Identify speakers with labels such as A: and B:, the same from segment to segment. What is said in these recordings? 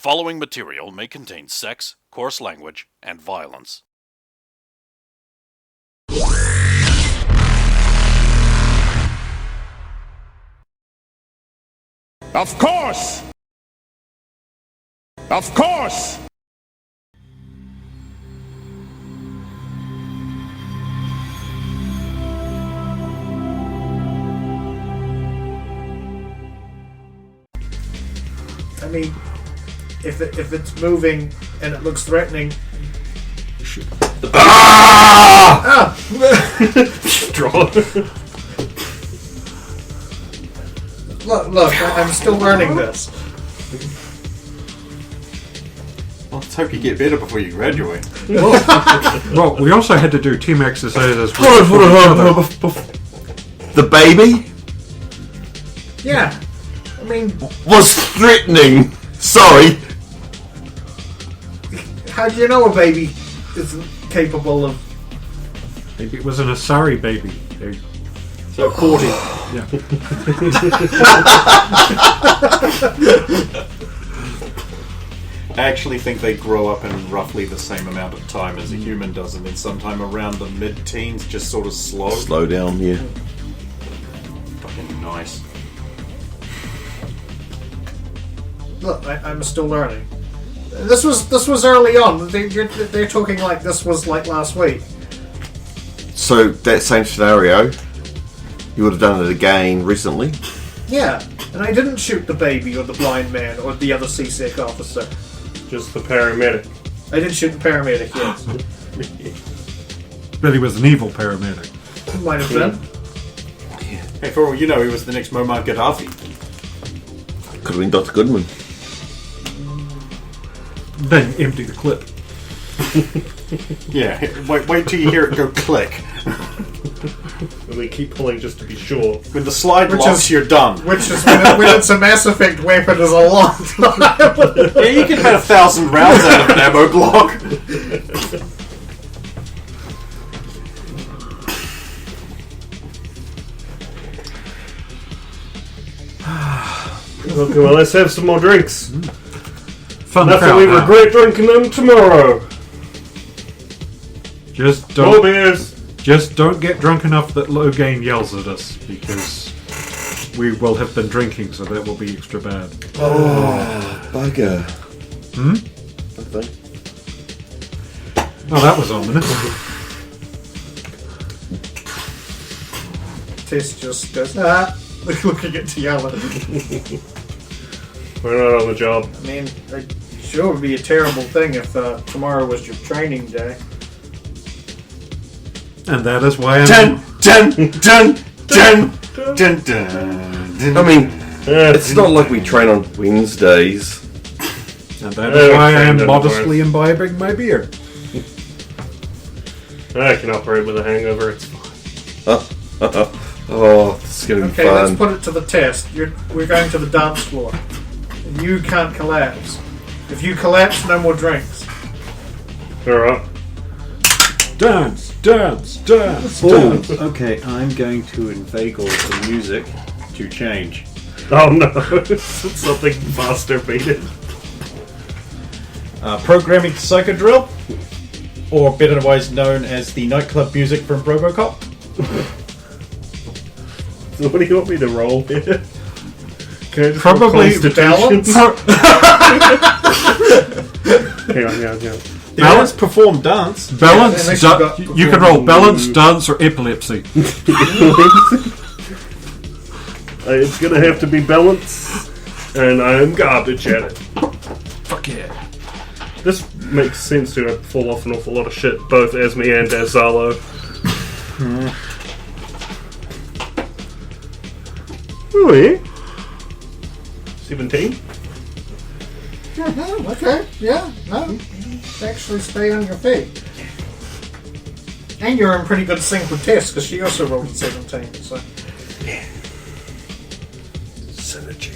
A: following material may contain sex, coarse language, and violence.
B: Of course! Of course!
C: I mean, if it's moving and it looks threatening.
B: Ah!
D: Draw.
C: Look, I'm still learning this.
D: Well, let's hope you get better before you graduate.
E: Well, we also had to do team exercises.
F: The baby
C: Yeah. I mean,
F: was threatening. Sorry.
C: how do you know a baby isn't capable of...
E: Maybe it was an Asari baby.
D: So 40.
E: Yeah.
D: I actually think they grow up in roughly the same amount of time as a human does, and then sometime around the mid-teens just sort of
F: Slow down, yeah.
D: Fucking nice.
C: Look, I'm still learning. This was early on. They're talking like this was like last week.
F: So that same scenario, you would have done it again recently.
C: Yeah, and I didn't shoot the baby or the blind man or the other CSEC officer.
G: Just the paramedic.
C: I did shoot the paramedic, yes.
E: But he was an evil paramedic.
C: Might have been.
D: Hey, for all you know, he was the next Muammar Gaddafi.
F: Could have been Dr. Goodman.
E: Then empty the clip.
D: Yeah, wait till you hear it go click.
G: And we keep pulling just to be sure.
D: When the slide
C: Which
D: locks,
C: is-
D: you're done.
C: Which is when it's a Mass Effect weapon is a long time.
D: Yeah, you can get 1,000 rounds out of an ammo block.
G: Okay, well, let's have some more drinks.
E: Fun
G: Nothing
E: crowd
G: we
E: now.
G: regret drinking them tomorrow.
E: Just
G: More
E: don't,
G: beers.
E: just don't get drunk enough that Logain yells at us, because we will have been drinking, so that will be extra bad.
F: Bugger. Nothing.
E: Oh, that was ominous.
C: Tess just goes, looking at Tiala.
G: We're not on the job.
C: I mean, it sure would be a terrible thing if tomorrow was your training day.
E: And that is why I'm...
D: Dun, dun, dun, dun, dun, dun.
F: I mean, it's not like we train on Wednesdays.
E: And that is why I am modestly imbibing my beer.
G: I can operate with a hangover. It's fine.
F: Oh, this is going to be
C: Okay, let's
F: fun.
C: put it to the test. We're going to the dance floor. And you can't collapse. If you collapse, no more drinks.
G: Alright.
E: Dance, dance, dance,
H: Oh,
E: dance.
H: okay, I'm going to inveigle the music to change.
G: Oh no. Something faster beat it.
I: Programming Psychodrill, or better otherwise known as the nightclub music from Robocop.
G: So what do you want me to roll here? Can I just
E: Probably
G: roll Constitution? Hang on.
I: Balance, perform, dance.
E: Balance,
C: unless you've got-
E: you can roll balance, dance, or epilepsy.
G: It's gonna have to be balance, and I am garbage at it.
E: Fuck yeah.
G: This makes sense to fall off an awful lot of shit, both as me and as Zalo. Oh, yeah. 17?
C: Okay, yeah, no. Actually stay on your feet. And you're in pretty good sync with Tess, because she also rolled a 17, so...
F: Synergy.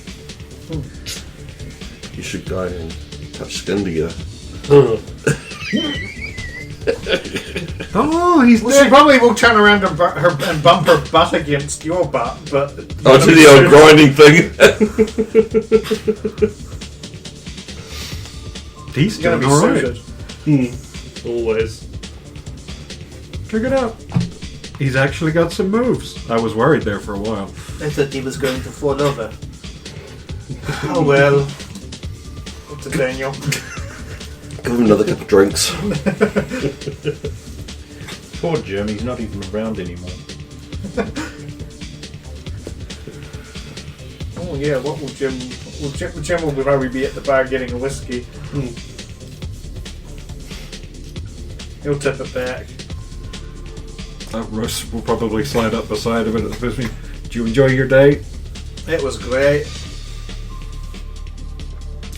F: You should go and touch skin together.
E: Oh, he's
C: Well, she probably will turn around and, and bump her butt against your butt, but...
F: Oh, do the old grinding thing.
E: He's
C: You're
E: doing
C: gonna be
E: alright.
C: suited.
G: Always.
E: Check it out. He's actually got some moves. I was worried there for a while.
C: I thought he was going to fall over. Oh well. What's it, Daniel?
F: Give him another couple of drinks.
I: Poor Jim, he's not even around anymore.
C: Oh yeah, what will Jim? Jim will probably be at the bar getting a whiskey. He'll tip it back.
E: Russ will probably slide up beside him and it's supposed to be, did you enjoy your day?
C: It was great.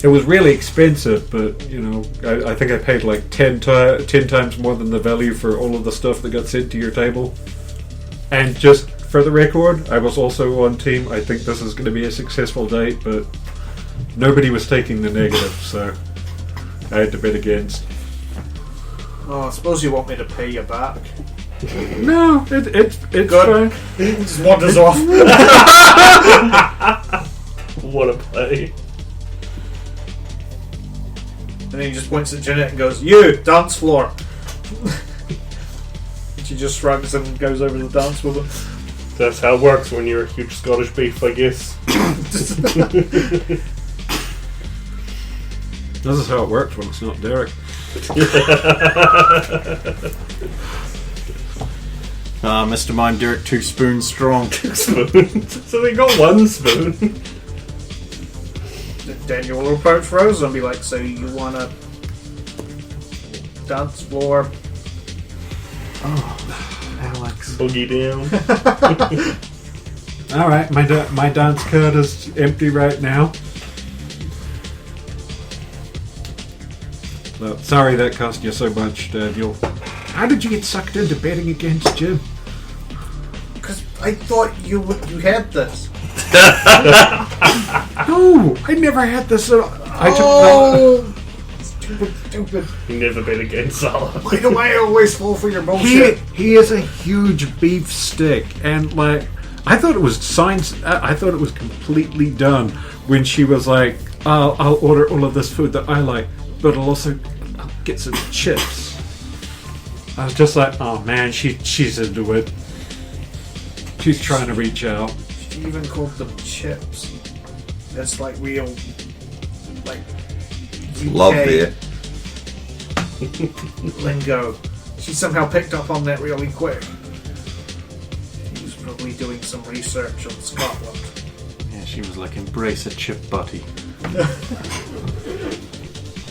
E: It was really expensive, but, you know, I think I paid like 10 times more than the value for all of the stuff that got sent to your table. And just for the record, I was also on team. I think this is going to be a successful date, but nobody was taking the negative, so I had to bet against.
C: Oh, I suppose you want me to pay you back.
E: No, it's
C: Good.
E: fine.
C: He just wanders off.
G: What a play.
C: And then he just points at Jeanette and goes, "You, dance floor." And she just shrugs and goes over to the dance with him.
G: That's how it works when you're a huge Scottish beef, I guess.
E: This is how it works when it's not Derek.
I: Mr. Mime Derek, 2 spoons strong.
G: Spoon. So they got 1 spoon.
C: Daniel will approach Rose and be like, "So you want a dance floor?"
E: Alex.
G: Boogie down.
E: Alright, my dance card is empty right now. So, sorry that cost you so much, Daniel. How did you get sucked into betting against Jim?
C: Because I thought you had this.
E: No, I never had this at all. Stupid.
G: You never bet against Salah.
C: Why do I always fall for your bullshit?
E: He is a huge beef stick, and like I thought it was science. I thought it was completely done when she was like, "I'll order all of this food that I like, but I'll also get some chips." I was just like, "Oh man, she's into it. She's trying to reach out."
C: She even called them chips. That's like real, like UK
F: Love beer.
C: lingo. She somehow picked up on that really quick. She was probably doing some research on Scotland.
D: Yeah, she was like, embrace a chip butty.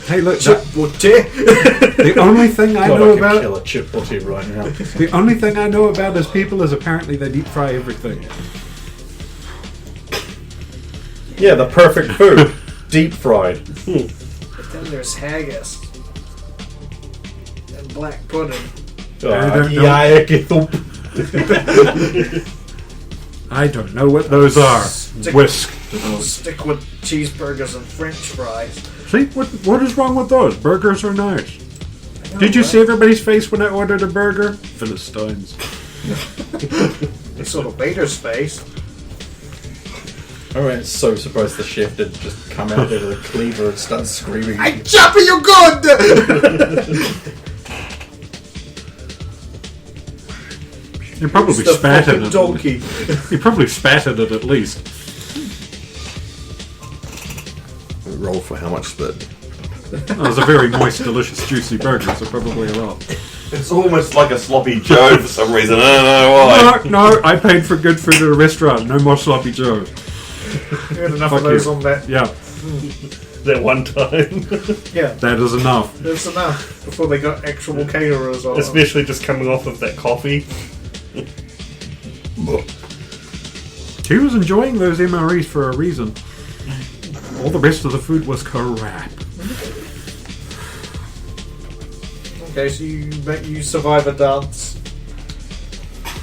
E: Hey, look,
C: Chip butty.
E: the only thing I know
I: God, I could kill
E: about
I: a chip butty right now.
E: the only thing I know about his people is apparently they deep fry everything.
I: Yeah, the perfect food. Deep fried.
C: But then there's haggis and black pudding.
E: I don't know what those are. Whisk.
C: Stick with cheeseburgers and French fries.
E: See, what is wrong with those? Burgers are nice. Did you see everybody's face when I ordered a burger? Philistines.
C: They sort of Bader's face.
I: I was so surprised the chef did just come out there with a cleaver and start screaming.
C: I chop you good!
E: You probably
C: It's the
E: spat
C: fucking
E: in it.
C: donkey.
E: You probably spat in it at least.
F: Roll for how much split.
E: That was a very moist, delicious, juicy burger, so probably a lot.
F: It's almost like a sloppy Joe for some reason. I don't know why.
E: No, I paid for good food at a restaurant. No more sloppy joes.
C: You had enough
E: Fuck
C: of those
E: you.
C: on that.
E: Yeah,
G: That one time.
C: Yeah,
E: that is enough.
C: that's enough before they got actual caterers on.
G: Especially just coming off of that coffee.
E: He was enjoying those MREs for a reason. All the rest of the food was crap.
C: Okay, so you survive a dance.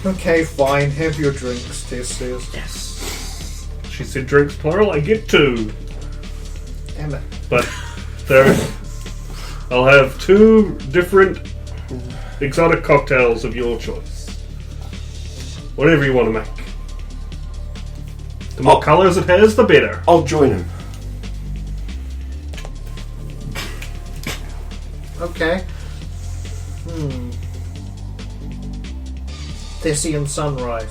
C: Okay, fine. Have your drinks, Tess says.
G: Yes. She said drinks plural, I get 2.
C: Damn it.
G: But I'll have 2 different exotic cocktails of your choice. Whatever you want to make. The more colours it has, the better.
F: I'll join him.
C: Okay. Thespian sunrise.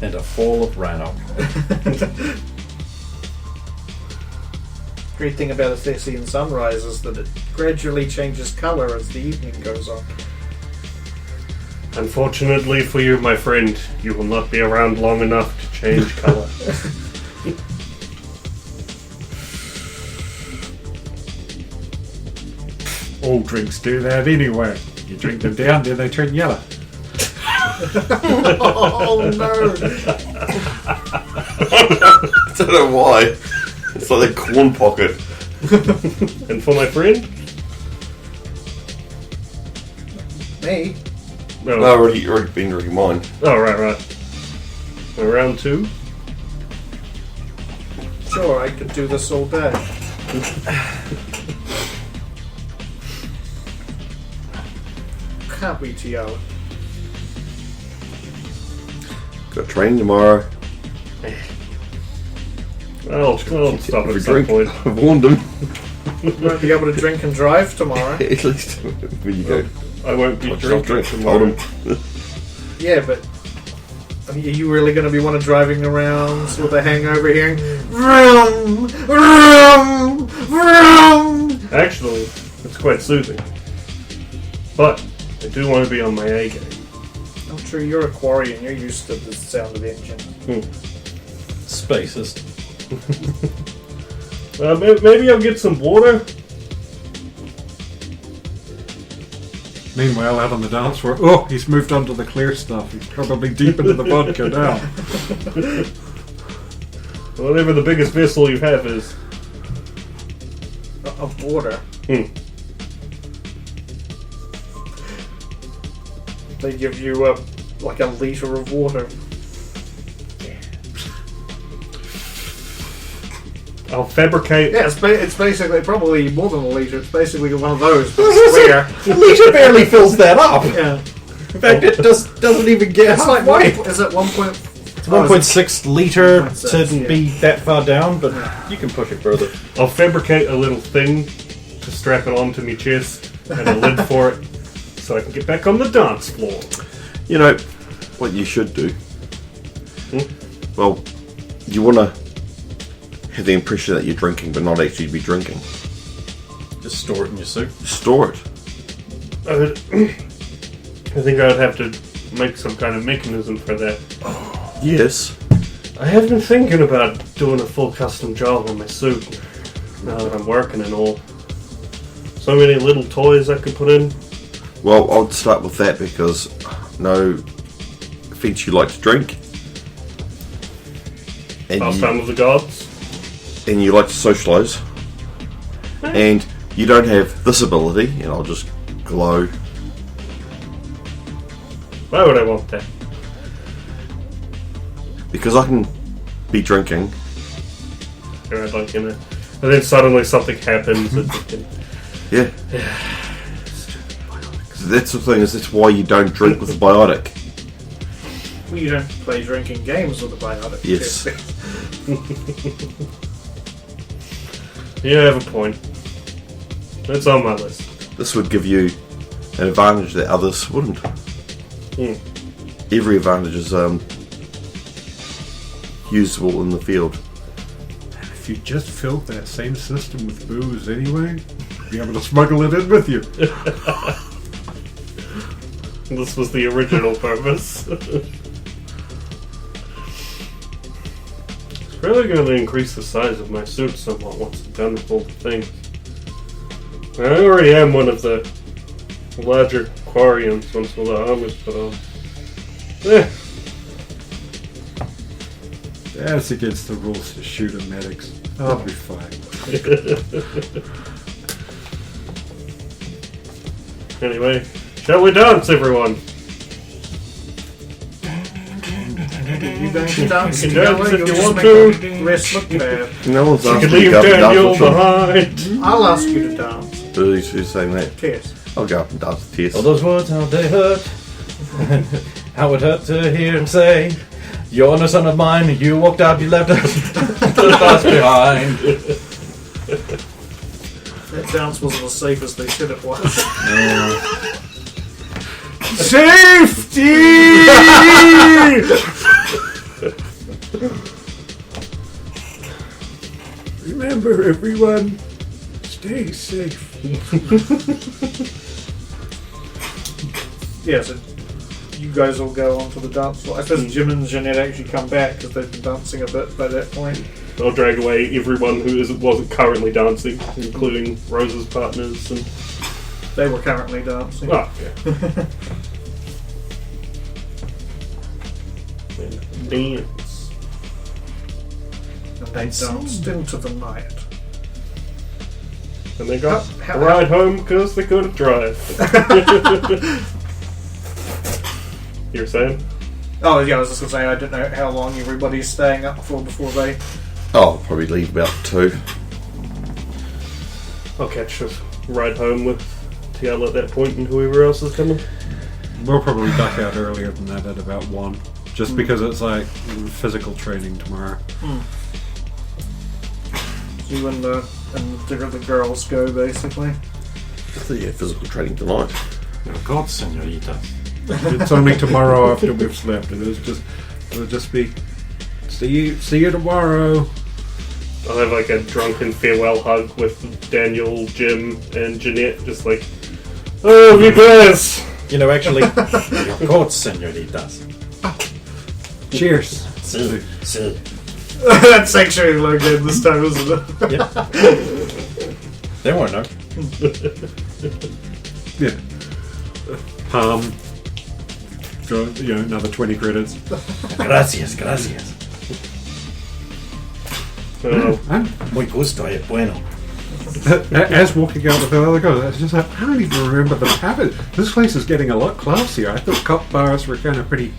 I: And a fall of Rannoch.
C: Great thing about a Thespian sunrise is that it gradually changes colour as the evening goes on.
G: Unfortunately for you, my friend, you will not be around long enough to change colour.
E: All drinks do that anyway. You drink them down, then they turn yellow.
C: Oh no!
F: I don't know why. It's like a corn pocket.
G: And for my friend?
C: Me?
G: No.
F: No, already been drinking mine.
G: Oh, right. Round 2?
C: Sure, I could do this all day. Can't we, Tio?
F: Got training tomorrow.
G: I'll stop
F: Have
G: at
F: a
G: some
F: drink.
G: point.
F: I've warned them.
C: You won't be able to drink and drive tomorrow.
F: At least when you go.
G: I won't be
F: I'll just
G: drinking
F: drink.
G: tomorrow.
F: Hold 'em.
C: Yeah, but I mean, are you really going to be one of driving around with a hangover hearing vroom, vroom, vroom?
G: Actually, it's quite soothing. But I do want to be on my A game.
C: I'm sure you're a quarry and you're used to the sound of the engine.
I: Spacist.
G: Maybe I'll get some water.
E: Meanwhile, out on the dance floor, oh, he's moved on to the clear stuff. He's probably deep into the vodka now.
G: Whatever the biggest vessel you have is.
C: Of water. They give you like a litre of water.
G: I'll fabricate.
C: Yeah, it's basically probably more than a litre. It's basically one of those, but it's clear.
I: The litre barely fills that up.
C: Yeah.
I: In fact, it doesn't even get
C: It's like
I: halfway.
C: is it 1.
I: It's 1.6 litre
C: 1.6,
I: to
C: yeah.
I: be that far down, but you can push it further.
G: I'll fabricate a little thing to strap it onto my chest and a lid for it, so I can get back on the dance floor.
F: You know what you should do? Well, you want to have the impression that you're drinking, but not actually be drinking.
I: Just store it in your suit.
F: Store it.
G: I think I would have to make some kind of mechanism for that.
F: Yes.
G: I have been thinking about doing a full custom job on my suit now that I'm working and all. So many little toys I could put in.
F: Well, I'll start with that because no offense, you like to drink, and
G: Pastime of the gods.
F: and you like to socialise, and you don't have this ability, and I'll just glow.
G: Why would I want that?
F: Because I can be drinking.
G: Right, like, you know, and then suddenly something happens.
F: Yeah. That's the thing, is that's why you don't drink with a biotic.
C: Well, you don't play drinking games with a biotic.
F: Yes.
G: You have a point. That's on my list.
F: This would give you an advantage that others wouldn't. Every advantage is usable in the field.
E: If you just filled that same system with booze anyway, you'd be able to smuggle it in with you.
G: This was the original purpose. It's really going to increase the size of my suit somewhat once I'm done with all the things. I already am one of the larger aquariums once all the armor's put on.
E: That's against the rules to shoot at medics. I'll be fine.
G: Anyway, shall we dance, everyone?
C: You going to dance
G: You can
C: together?
G: dance if
C: You'll
G: you
C: just
G: want
C: make
G: to.
C: the rest look bad.
F: No one's
G: You
F: asked
G: can
F: me to
G: leave
F: go up and
G: Daniel
F: dance with them.
G: behind.
C: I'll ask you to dance.
F: Who's saying that?
C: Cheers.
F: I'll go up and dance with Tess.
I: All those words, how they hurt. How it hurt to hear him say, You're no son of mine. You walked out, you left us behind.
C: That dance wasn't as safe as they said it was.
E: Safety! Remember, everyone, stay safe.
C: Yeah, so you guys all go onto the dance floor. I suppose Jim and Jeanette actually come back because they've been dancing a bit by that point.
G: I'll drag away everyone who wasn't currently dancing, including Rose's partners. And
C: They were currently dancing.
G: yeah. And dance.
C: And they danced into the night.
G: And they got
C: How-
G: a ride home because they couldn't drive. You were saying?
C: Oh, yeah, I was just going to say, I don't know how long everybody's staying up for before they...
F: Oh, I'll probably leave about 2.
G: I'll catch a ride home with TL at that point and whoever else is coming.
E: We'll probably duck out earlier than that at about 1. Just because it's like physical training tomorrow.
C: So you and the girls go, basically.
F: So yeah, physical training tonight.
A: Oh, God, senorita.
E: It's only tomorrow after we've slept. It'll just be see you tomorrow.
G: I'll have like a drunken farewell hug with Daniel, Jim, and Jeanette, just like, oh, you guys!
I: You know, actually, of course, senoritas.
E: Cheers.
I: See.
C: That's actually Logan this time, isn't it?
I: Yep. They won't know.
E: Yeah. Palm. Another 20 credits.
I: Gracias.
E: And
I: Muy gusto, bueno.
E: as walking out with the other guys, I was just like, I don't even remember the habit. This place is getting a lot classier. I thought cop bars were kind of pretty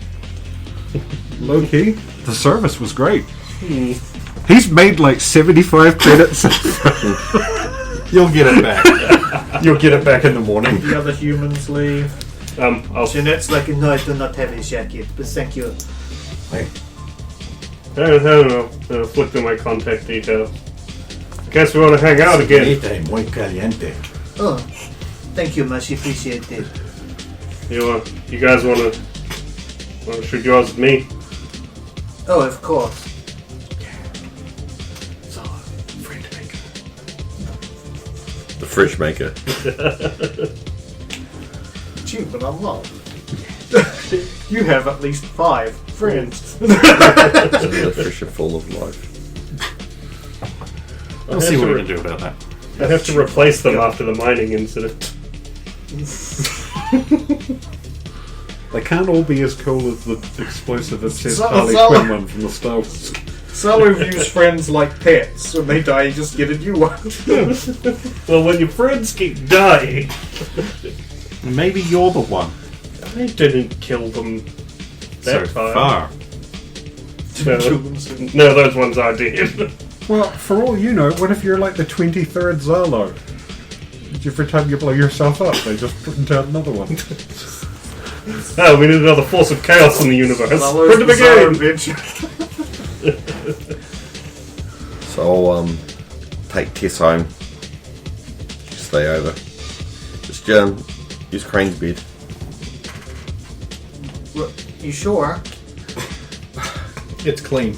E: low key. The service was great. He's made like 75 credits.
I: You'll get it back. You'll get it back in the morning.
C: The other humans leave.
G: I'll
C: Jeanette's like, no, I do not have a jacket, but thank you.
I: Hey,
G: I don't know. Flick through my contact details. I guess we want to hang out again.
I: señorita, muy caliente.
C: Oh, thank you much, appreciate it.
G: You guys want to shoot yours with me?
C: Oh, of course.
F: The fridge maker.
C: Gee, but I'm not. You have at least 5 friends.
F: The fridge are full of life.
A: We'll see what we can do about that.
G: I have to replace them after the mining incident.
E: They can't all be as cool as the explosive obsessed
C: So-
E: Harley
C: so-
E: Quinn one from the Star Wars.
C: Some views friends like pets. When they die, you just get a new one.
G: Well, when your friends keep dying,
A: Maybe you're the one.
G: I didn't kill them that
A: So
G: time.
A: far.
G: No, those ones are dead.
E: Well, for all you know, what if you're like the 23rd Zalo? Every time you blow yourself up, they just print out another one.
G: Oh, we need another force of chaos in the universe.
C: Hello,
G: Print them
C: bizarre
G: again!
C: adventure.
F: So I'll take Tess home. Stay over. Just use Crane's bed.
C: Well, you sure?
I: It's clean.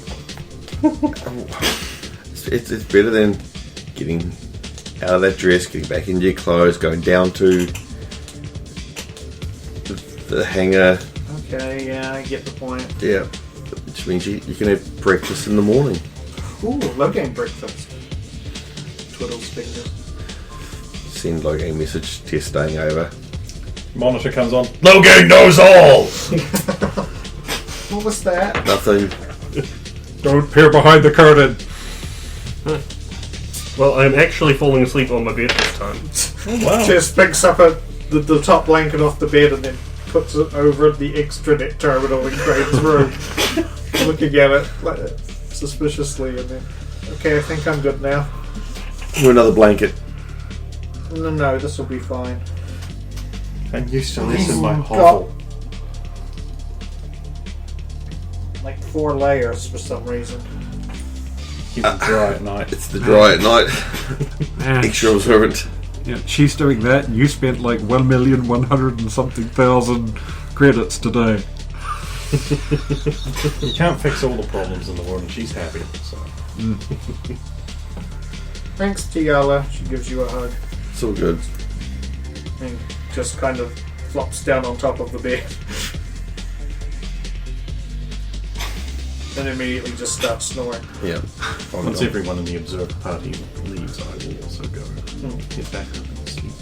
F: It's better than getting out of that dress, getting back into your clothes, going down to the hangar.
C: Okay, yeah, I get the point.
F: Yeah, which means you can have breakfast in the morning.
C: Ooh, Logan breakfast. Twiddles fingers.
F: Send Logan a message, Tess staying over.
I: Monitor comes on. Logan knows all!
C: What was that?
F: Nothing.
E: Don't peer behind the curtain.
G: Well, I'm actually falling asleep on my bed this time.
I: Wow.
C: Just picks up the top blanket off the bed and then puts it over the extranet terminal in Crane's room. Looking at it like suspiciously and then, okay, I think I'm good now.
F: Another blanket.
C: No, this will be fine.
I: I'm used to this in my
C: Oh,
I: hovel.
C: like 4 layers for some reason.
I: Keep it dry at night.
F: It's the dry at night.
E: And
F: Extra observant.
E: yeah, she's doing that, and you spent like 1,100,000 and something credits today.
I: You can't fix all the problems in the world, and she's happy. So.
C: Thanks, Tiala. She gives you a hug
F: It's all good.
C: and just kind of flops down on top of the bed. And immediately just starts snoring.
F: Yeah.
I: Once everyone in the observer party leaves, I will also go get back up and sleep.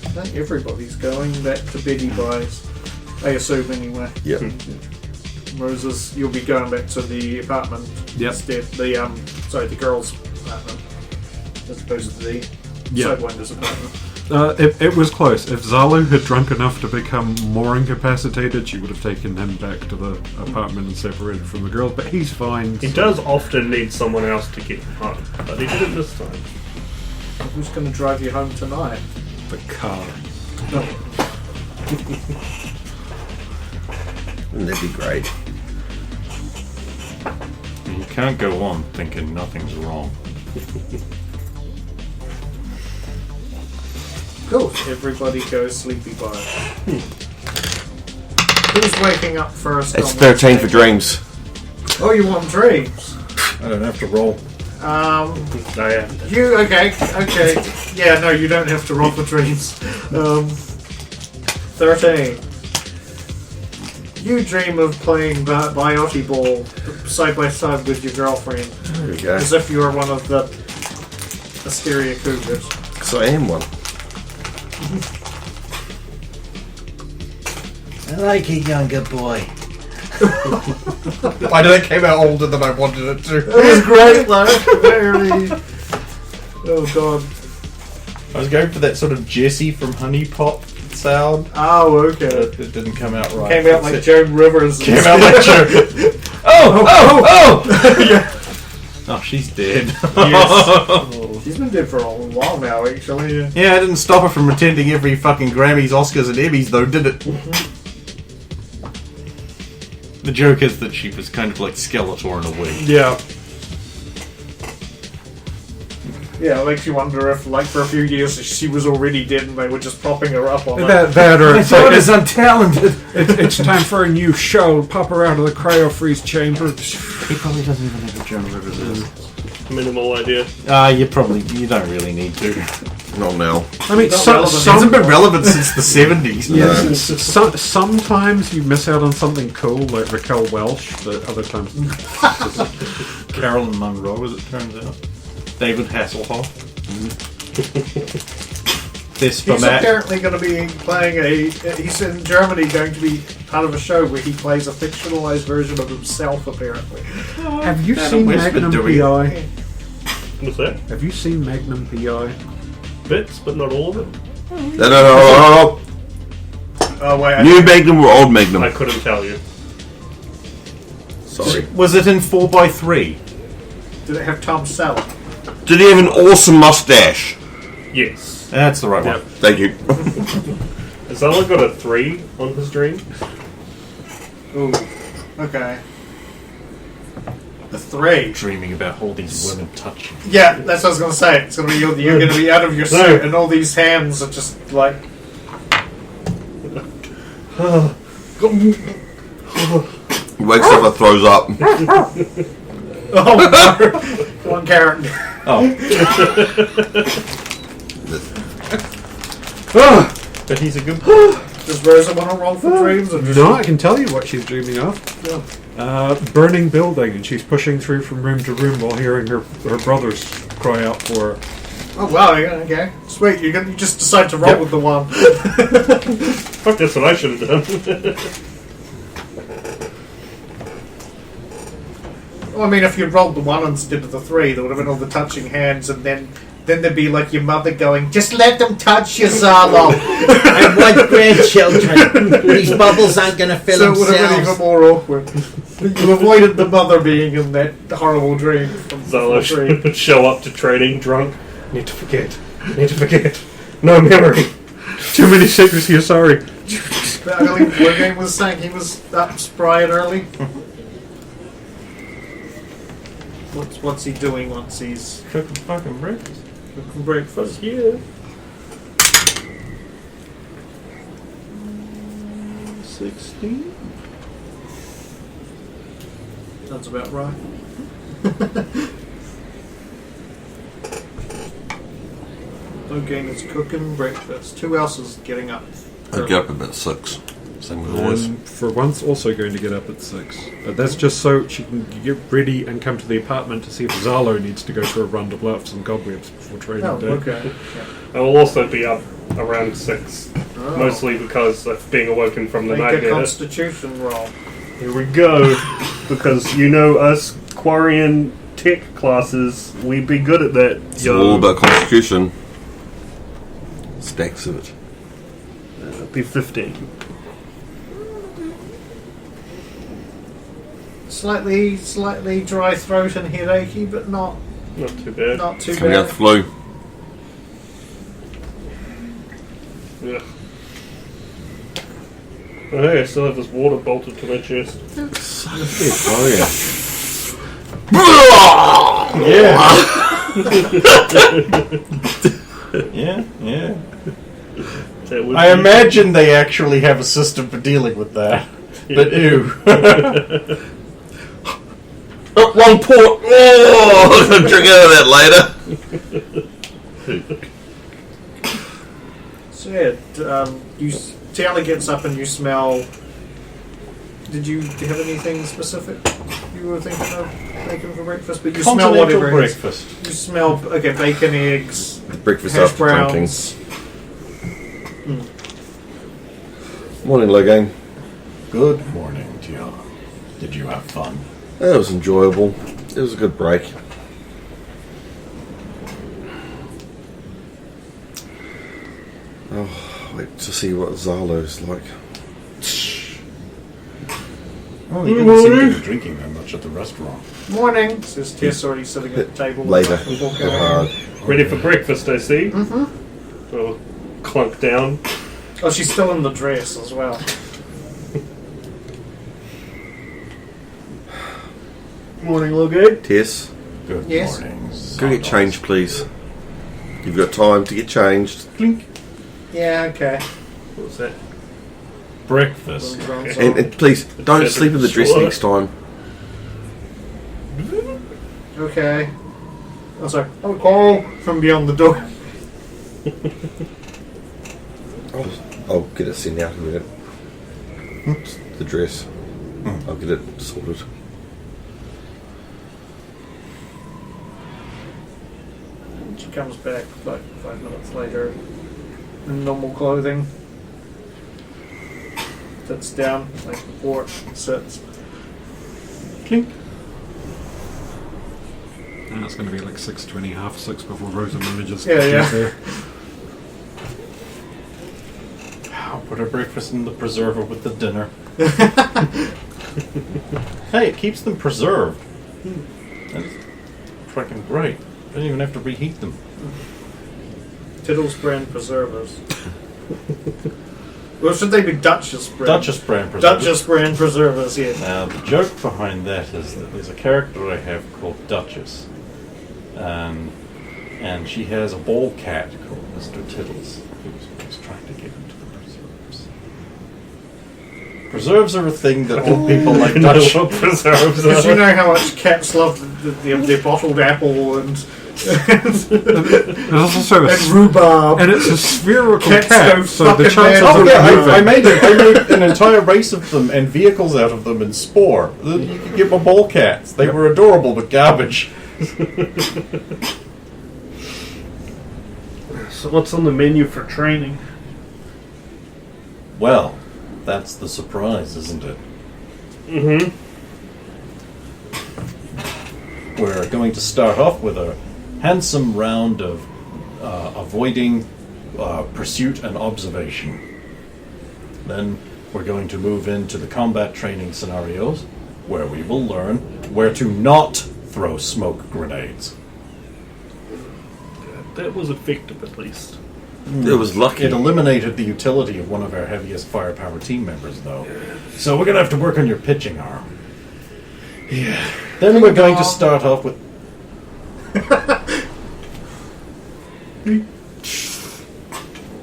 C: I think everybody's going back to Biddy Buys. I assume anyway.
F: Yep.
C: Moses, you'll be going back to the apartment
E: Yep.
C: instead. The girls' apartment. As opposed to the
E: Yep.
C: Sidewinders apartment.
E: It was close. If Zalu had drunk enough to become more incapacitated, she would have taken him back to the apartment and separated from the girls, but he's fine.
G: He does often need someone else to get him home, but he did it this time.
C: Who's going to drive you home tonight?
E: The car.
F: Wouldn't that be great?
H: You can't go on thinking nothing's wrong.
C: Cool. Everybody goes sleepy by. Who's waking up first?
F: It's
C: on
F: 13 for
C: Wednesday?
F: dreams.
C: Oh, you want dreams?
I: I don't have to roll.
C: You okay? Yeah, no, you don't have to roll for dreams. 13. You dream of playing Biotti Ball side by side with your girlfriend,
F: There we go.
C: as if you were one of the Asteria Cougars.
F: Because I am one.
J: I like a younger boy.
I: I know it came out older than I wanted it to.
C: It was great, though. Very. Oh god.
I: I was going for that sort of Jessie from Honey Pop sound.
C: Oh, okay.
I: It didn't come out right.
C: Came out like Joan Rivers.
I: Came out like Joan. Oh, she's dead.
C: Yes. She's been dead for a while now, actually. Yeah.
I: Yeah, I didn't stop her from attending every fucking Grammys, Oscars, and Emmys, though, did it?
H: The joke is that she was kind of like Skeletor in a wig.
E: Yeah.
C: Yeah, it makes you wonder if, like, for a few years she was already dead and they were just propping her up on it.
E: That or it's like,
I: untalented.
E: it's time for a new show. Pop her out of the cryo freeze chamber.
I: He probably doesn't even know who Joan Rivers is.
G: Minimal idea.
I: You don't really need to.
F: Not now.
E: I mean,
C: Not
E: some,
C: relevant.
I: It hasn't
E: some,
I: been relevant since the 70s.
E: yeah, sometimes you miss out on something cool, like Raquel Welch, but other times.
H: Carolyn Monroe, as it turns out.
I: David Hasselhoff.
C: He's apparently going to be playing he's in Germany going to be part of a show where he plays a fictionalized version of himself, apparently.
E: Have you
I: Adam
E: seen
I: Westman
E: Magnum
I: doing
E: PI?
G: What's that?
E: Have you seen Magnum PI?
G: Bits, but not all of it.
F: No.
C: Oh, wait.
F: New Magnum or old Magnum?
G: I couldn't tell you.
F: Sorry.
I: Was it in 4x3?
C: Did it have Tom Selleck?
F: Did he have an awesome mustache?
G: Yes.
I: That's the right one.
F: Thank you.
G: Has Ella got a 3 on his dream?
C: Ooh. Okay. The 3.
I: Dreaming about all these women touching.
C: Yeah, that's what I was going to say. It's going to be you're going to be out of your suit, and all these hands are just like.
F: He wakes up and throws up.
C: Oh no! One character.
I: Oh. But he's a good.
C: Does Rosa want to roll for dreams? Or
E: No, I can tell you what she's dreaming of. Burning building, and she's pushing through from room to room while hearing her brothers cry out for her.
C: Oh wow! Okay, sweet. You just decide to roll with the one.
G: Fuck, that's what I should have done.
C: Well, I mean, if you rolled the 1 instead of the 3, there would have been all the touching hands, and then there'd be like your mother going, "Just let them touch you, Zalo."
J: I want grandchildren. These bubbles aren't going to fill
C: So it would have been even
J: themselves.
C: more awkward. You avoided the mother being in that horrible dream from
G: Zala
C: 3.
G: should show up to training drunk. Need to forget. No memory.
E: Too many secrets here, sorry.
C: But I believe Logan was saying he was up spry and early. What's he doing once he's
G: Cooking fucking breakfast.
C: cooking breakfast?
G: Yeah.
I: 16?
C: That's about right. Logan is cooking breakfast. Who else is getting up?
F: I get up about 6. Same with always.
E: For once, also going to get up at 6. But that's just so she can get ready and come to the apartment to see if Zalo needs to go for a run to blow up some cobwebs before training
C: Oh,
E: day.
C: okay. Yeah.
G: I will also be up around 6.
C: Oh.
G: Mostly because of being awoken from the
C: Make a
G: nightmare.
C: constitution roll.
G: Here we go. Because you know us Quarian tech classes, we be good at that.
F: It's all about constitution. Stacks of it.
G: It'll be 15.
C: Slightly dry throat and headachy, but not
G: Not too bad.
C: too
F: Coming out
C: bad.
F: the flu.
G: Yeah. Oh, hey, I still have this water bolted to my chest.
F: Oh
I: Yeah, yeah.
G: That would
I: I
G: be-
I: imagine they actually have a system for dealing with that. But ew.
F: Oh, wrong port! Oh, I'm gonna drink out of that later.
C: So yeah, Tiana gets up and you smell. Did you have anything specific you were thinking of making for breakfast? But you smell
I: Continental
C: whatever it is.
I: breakfast.
C: You smell bacon, eggs,
F: Breakfast
C: hash
F: after drinking.
C: browns.
F: Morning, Logan.
I: Good morning, Tiana. Did you have fun?
F: That was enjoyable. It was a good break. Oh, wait to see what Zalo's like.
I: Oh, you didn't seem to be drinking that much at the restaurant.
C: Morning, says Tess, already sitting at the table.
F: Later.
C: with a book out.
G: Ready for breakfast, I see. Mm-hmm. Oh, clunk down.
C: Oh, she's still in the dress as well. Morning, Logan.
F: Tess,
I: Good
C: Yes.
I: morning.
F: go get changed, please. You've got time to get changed.
I: Clink.
C: Yeah, okay.
G: What was that?
I: Breakfast.
F: And please, don't sleep in the dress
G: Sure.
F: next time.
C: Okay. Oh, sorry. Oh, call from beyond the door.
F: I'll get it sent out in a minute. The dress. I'll get it sorted.
C: She comes back like 5 minutes later in normal clothing. Sits down, like before, sits.
I: Clink.
E: And it's going to be like 6:20, half 6 before Rosa manages
C: Yeah,
E: to
C: yeah.
E: get there.
I: I'll put her breakfast in the preserver with the dinner. Hey, it keeps them preserved. That's fucking great. I don't even have to reheat them.
C: Tiddles brand preservers. Well, should they be Duchess brand?
I: Duchess brand preservers.
C: Duchess brand preservers, yeah.
I: Now, the joke behind that is that there's a character I have called Duchess. And she has a ball cat called Mr. Tiddles, who's trying to get into the preserves. Preserves are a thing that old people like
G: You know
I: Dutch.
G: what preserves
C: Because you
G: are.
C: know how much cats love their bottled apple and
E: There's also a
C: and rhubarb.
E: and it's a spherical
C: Cats
E: cat,
C: go
E: so the
C: fucking
E: chances
C: mad.
I: Oh
E: of
I: yeah,
E: moving.
I: I made an entire race of them and vehicles out of them in Spore. You could get my ball cats. They were adorable but garbage.
G: So what's on the menu for training?
I: Well, that's the surprise, isn't it?
G: Mm-hmm.
I: We're going to start off with a handsome round of avoiding pursuit and observation. Then we're going to move into the combat training scenarios, where we will learn where to not throw smoke grenades.
G: That was effective, at least.
F: It was lucky.
I: It eliminated the utility of one of our heaviest firepower team members, though. So we're going to have to work on your pitching arm. Yeah. Then we're going to start off with...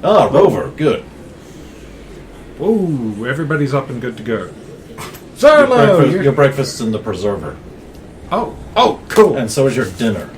I: Rover, good.
E: Ooh, everybody's up and good to go.
I: Your,
E: Solo!
I: your breakfast's in the preserver.
E: Oh, cool.
I: And so is your dinner.